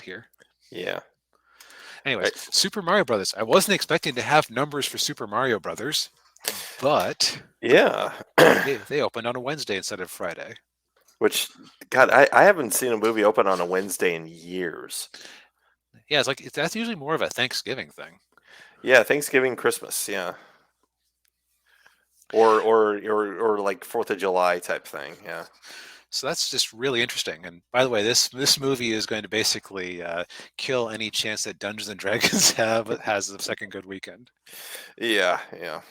up here. Yeah. Anyways, Right. Super Mario Brothers. I wasn't expecting to have numbers for Super Mario Brothers, but Yeah. they opened on a Wednesday instead of Friday. Which, God, I haven't seen a movie open on a Wednesday in years. Yeah, it's like that's usually more of a Thanksgiving thing. Yeah, Thanksgiving, Christmas, yeah, or like Fourth of July type thing. Yeah. So that's just really interesting. And by the way, this movie is going to basically kill any chance that Dungeons and Dragons has the second good weekend. Yeah. Yeah.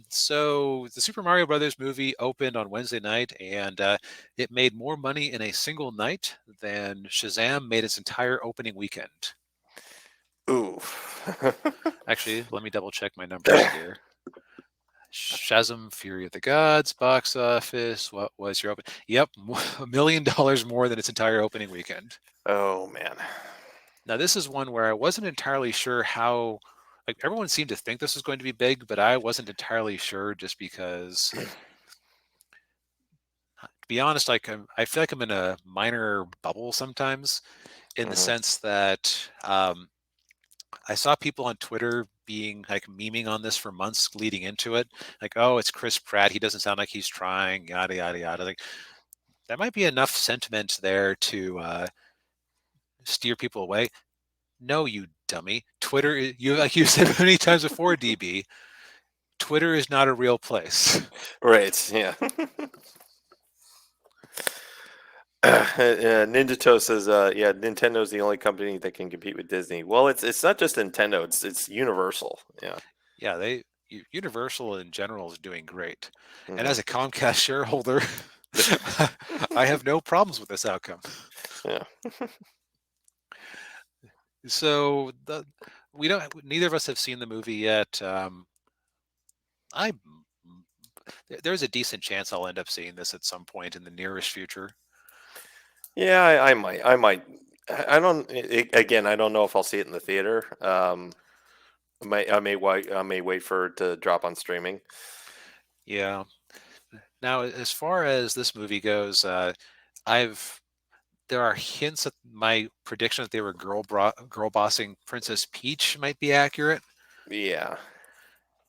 So the Super Mario Brothers movie opened on Wednesday night, and it made more money in a single night than Shazam made its entire opening weekend. Ooh. Actually, let me double check my numbers here. Shazam! Fury of the Gods box office. What was your open? Yep, $1 million more than its entire opening weekend. Oh man. Now this is one where I wasn't entirely sure how. Like everyone seemed to think this was going to be big, but I wasn't entirely sure just because to be honest, I feel like I'm in a minor bubble sometimes, in the Hmm. sense that I saw people on Twitter being like memeing on this for months leading into it, like, "Oh, it's Chris Pratt. He doesn't sound like he's trying." Yada yada yada. Like that might be enough sentiment there to steer people away. No, you dummy. Twitter, you like you said many times before, DB. Twitter is not a real place. Right. Yeah. Ninja Toe says, "Yeah, Nintendo's the only company that can compete with Disney." Well, it's not just Nintendo; it's Universal. Yeah. Yeah, Universal in general is doing great. And Hmm. as a Comcast shareholder, I have no problems with this outcome. Yeah. So we don't. Neither of us have seen the movie yet. I there's a decent chance I'll end up seeing this at some point in the nearest future. Yeah. I might. I might. I don't. Again, I don't know if I'll see it in the theater. I may wait for it to drop on streaming. Yeah. Now, as far as this movie goes, I've there are hints that my prediction that they were girl bossing Princess Peach might be accurate. Yeah.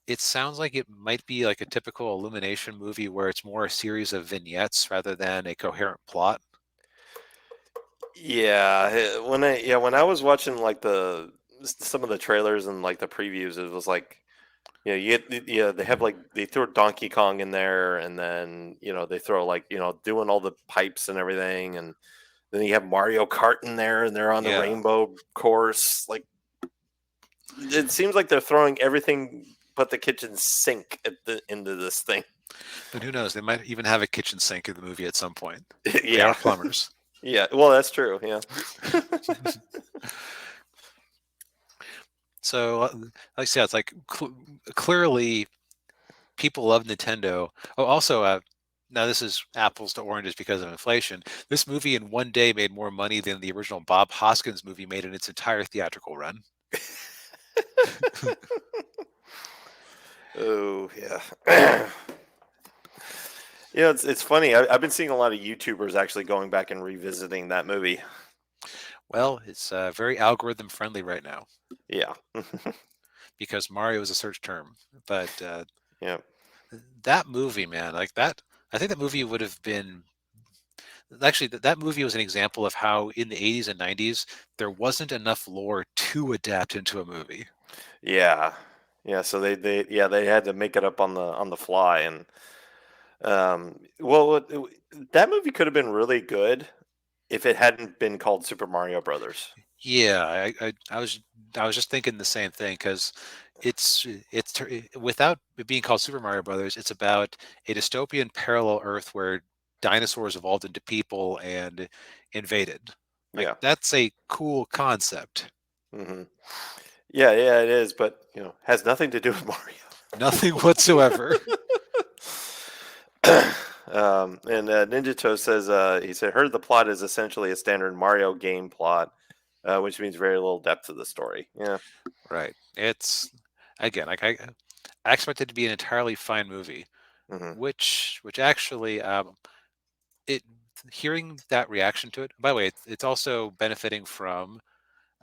It sounds like it might be like a typical Illumination movie where it's more a series of vignettes rather than a coherent plot. Yeah, when I was watching like the some of the trailers and like the previews, it was like they have like they throw Donkey Kong in there, and then they throw like doing all the pipes and everything, and then you have Mario Kart in there, and they're on the Yeah, rainbow course. Like it seems like they're throwing everything but the kitchen sink into this thing. but who knows? They might even have a kitchen sink in the movie at some point. They Yeah, are plumbers. yeah. Well, that's true. Yeah. So, like I said, it's like clearly people love Nintendo. Oh, also, now this is apples to oranges because of inflation. This movie in one day made more money than the original Bob Hoskins movie made in its entire theatrical run. Oh yeah. It's funny. I've been seeing a lot of YouTubers actually going back and revisiting that movie. Well, it's very algorithm friendly right now Yeah, because Mario is a search term. But yeah, that movie, man, like that, I think that movie would have been actually that movie was an example of how in the 80s and 90s there wasn't enough lore to adapt into a movie. yeah, yeah. So they had to make it up on the fly, and that movie could have been really good if it hadn't been called Super Mario Brothers. Yeah, I was just thinking the same thing because without it being called Super Mario Brothers, it's about a dystopian parallel Earth where dinosaurs evolved into people and invaded. Like Yeah, that's a cool concept. hmm yeah, yeah. It is, but has nothing to do with Mario. Nothing whatsoever. And Ninja Toe says he said heard the plot is essentially a standard Mario game plot, which means very little depth to the story. Yeah. Right. It's again like I expect it to be an entirely fine movie, Hmm. which actually it hearing that reaction to it. By the way, it's also benefiting from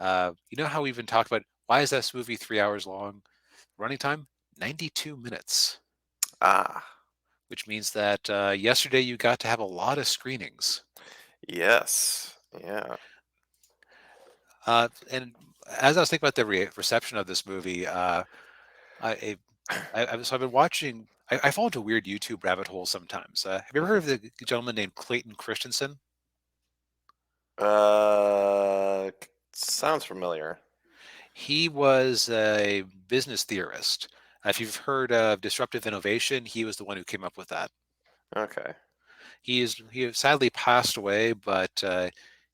you know how we've been talking about why is this movie 3 hours long? Running time 92 minutes, Ah, which means that yesterday you got to have a lot of screenings. yes. Yeah. And as I was thinking about the reception of this movie, I, so I've been watching. I fall into weird YouTube rabbit holes sometimes. Have you ever heard Mhm. of the gentleman named Clayton Christensen? Sounds familiar. He was a business theorist. If you've heard of disruptive innovation, he was the one who came up with that. Okay. He sadly passed away, but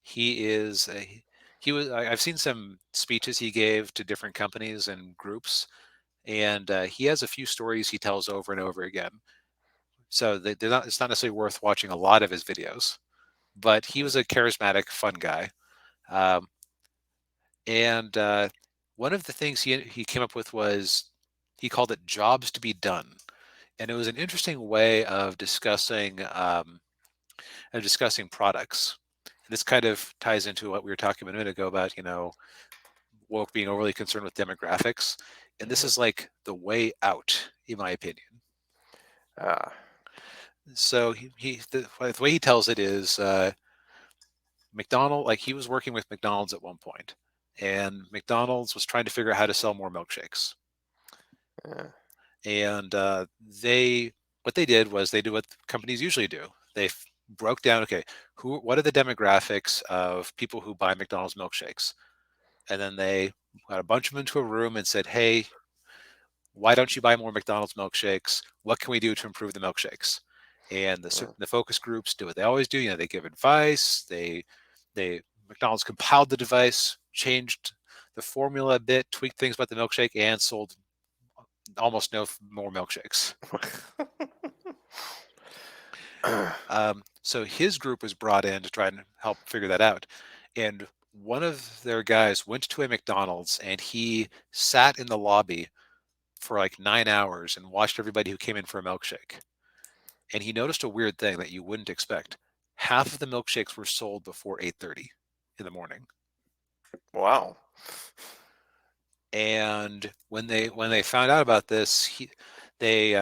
he is a, he was. I've seen some speeches he gave to different companies and groups, and he has a few stories he tells over and over again. So they're not. It's not necessarily worth watching a lot of his videos, but he was a charismatic, fun guy. Um, and one of the things he came up with was he called it jobs to be done, and it was an interesting way of discussing products. And this kind of ties into what we were talking a minute ago about woke being overly concerned with demographics, and this Mhm. is like the way out, in my opinion. Ah. So the way he tells it is McDonald, like he was working with McDonald's at one point, and McDonald's was trying to figure out how to sell more milkshakes. Yeah. And they what they did was they did what companies usually do. They broke down, okay, what are the demographics of people who buy McDonald's milkshakes, and then they got a bunch of them into a room and said, hey, why don't you buy more McDonald's milkshakes? What can we do to improve the milkshakes? And Mm. the focus groups do what they always do. They give advice. They McDonald's compiled the device, changed the formula a bit, tweaked things about the milkshake, and sold almost no more milkshakes. So his group was brought in to try and help figure that out. And one of their guys went to a McDonald's and he sat in the lobby for like 9 hours and watched everybody who came in for a milkshake. And he noticed a weird thing that you wouldn't expect. Half of the milkshakes were sold before 8:30 in the morning. Wow. And when they found out about this, they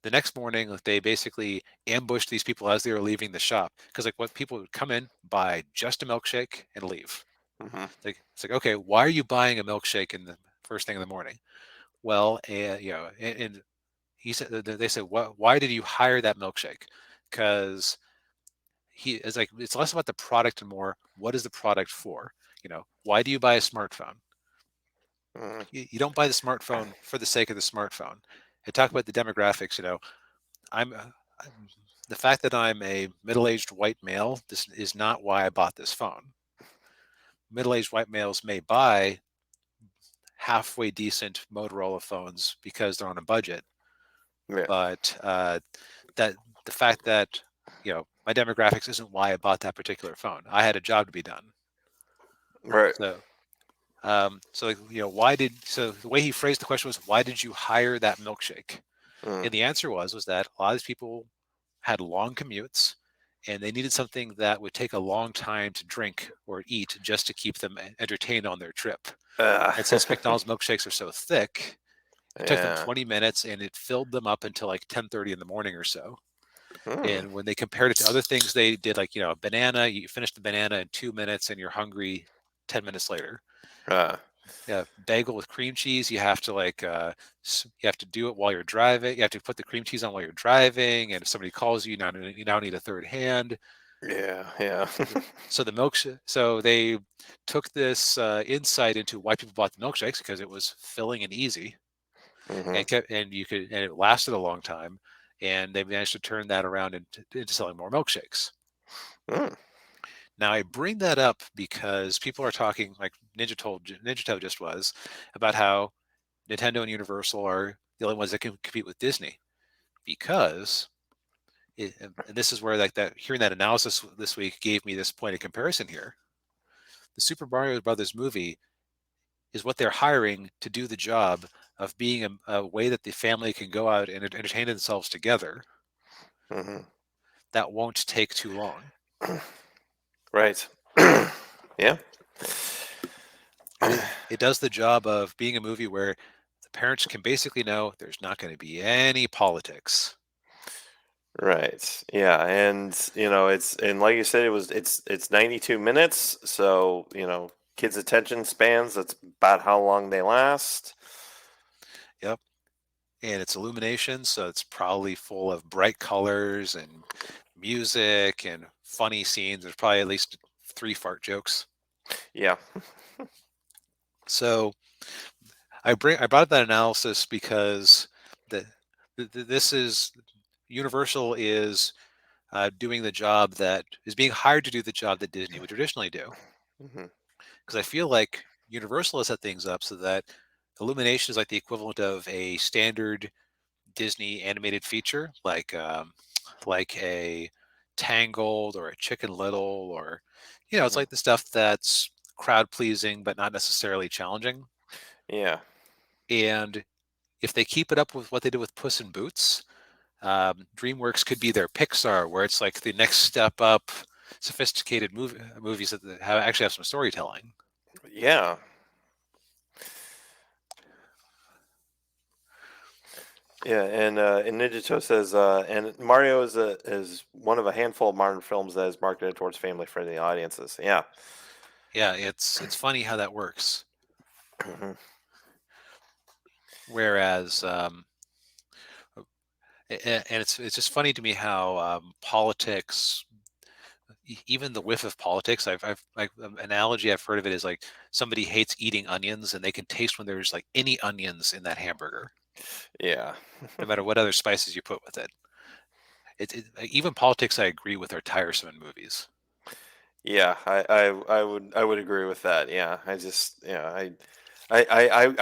the next morning like, they basically ambushed these people as they were leaving the shop because like what people would come in, buy just a milkshake and leave. Hmm. It's like okay, why are you buying a milkshake in the first thing in the morning? Well, and he said they said why did you hire that milkshake? Because he is like it's less about the product and more what is the product for? Why do you buy a smartphone? Hmm. You don't buy the smartphone for the sake of the smartphone. And talk about the demographics. I'm the fact that I'm a middle-aged white male. This is not why I bought this phone. Middle-aged white males may buy halfway decent Motorola phones because they're on a budget, Yeah. but that the fact that my demographics isn't why I bought that particular phone. I had a job to be done. Right. So like, so the way he phrased the question was, why did you hire that milkshake? Mm. And the answer was that a lot of these people had long commutes and they needed something that would take a long time to drink or eat just to keep them entertained on their trip. Uh, And since McDonald's milkshakes are so thick, it took them yeah. 20 minutes and it filled them up until like 10:30 in the morning or so. Mm. And when they compared it to other things they did, like, a banana, you finish the banana in 2 minutes and you're hungry 10 minutes later. Uh, Yeah, bagel with cream cheese. You have to you have to do it while you're driving. You have to put the cream cheese on while you're driving, and if somebody calls you, you now need a third hand. yeah. Yeah. So so they took this insight into why people bought the milkshakes because it was filling and easy, Hmm. and it lasted a long time, and they managed to turn that around into selling more milkshakes. Mm. Now I bring that up because people are talking like Ninja Toe just was about how Nintendo and Universal are the only ones that can compete with Disney because and this is where like that hearing that analysis this week gave me this point of comparison here. The Super Mario Brothers movie is what they're hiring to do the job of being a way that the family can go out and entertain themselves together. Hmm. That won't take too long. Right. Yeah. It does the job of being a movie where the parents can basically know there's not going to be any politics. Right. Yeah, and it's and like you said, it's 92 minutes, so kids' attention spans. That's about how long they last. Yep. And it's illumination, so it's probably full of bright colors and music and funny scenes. There's probably at least 3 fart jokes. Yeah. So I brought that analysis because the, this is Universal is doing the job that is being hired to do the job that Disney would traditionally do. Hmm. Because I feel like Universal has set things up so that Illumination is like the equivalent of a standard Disney animated feature, like a Tangled or a Chicken Little, or it's Hmm. like the stuff that's crowd pleasing but not necessarily challenging. Yeah. And if they keep it up with what they did with Puss in Boots, DreamWorks could be their Pixar, where it's like the next step up, sophisticated movies that actually have some storytelling. Yeah. Yeah, and Ninja says, and Mario is one of a handful of modern films that is marketed towards family-friendly audiences. Yeah. Yeah, it's funny how that works. Hmm. Whereas, and it's just funny to me how politics, even the whiff of politics, I've like analogy I've heard of it is like somebody hates eating onions and they can taste when there's like any onions in that hamburger, Yeah. no matter what other spices you put with it. Like, even politics, I agree with, are tiresome in movies. Yeah, I would agree with that. Yeah, I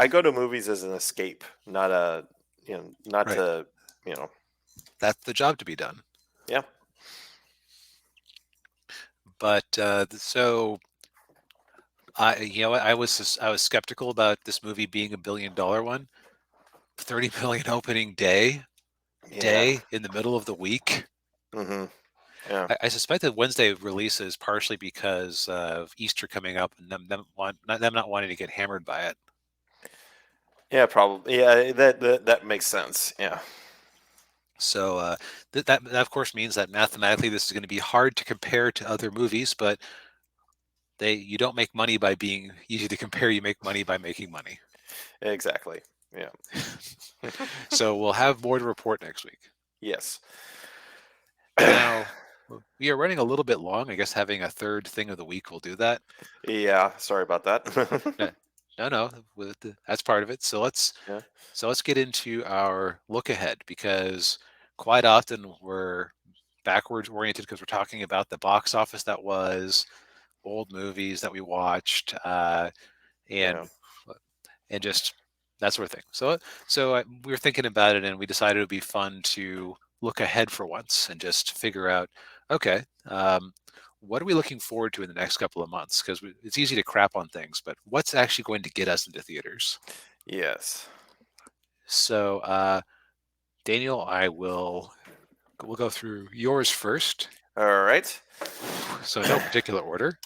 go to movies as an escape, not Right. to, you know, That's the job to be done. yeah, But so I was skeptical about this movie being $1 billion one. 30 million opening yeah, in the middle of the week. hmm, yeah, I suspect that Wednesday releases partially because of Easter coming up and them not wanting to get hammered by it. yeah, probably, yeah, that makes sense. Yeah, So that of course means that mathematically this is going to be hard to compare to other movies, but you don't make money by being easy to compare. You make money by making money. exactly. Yeah, So we'll have more to report next week. yes, Now we are running a little bit long. I guess having a third thing of the week will do that. yeah. Sorry about that. No, no, that's part of it. Yeah, So let's get into our look ahead because quite often we're backwards oriented because we're talking about the box office that was, old movies that we watched, yeah, and just that sort of thing. So we were thinking about it and we decided it would be fun to look ahead for once and just figure out, okay, what are we looking forward to in the next couple of months? Because it's easy to crap on things, but what's actually going to get us into theaters? yes. So, Daniel, we'll go through yours first. All right. So no particular order.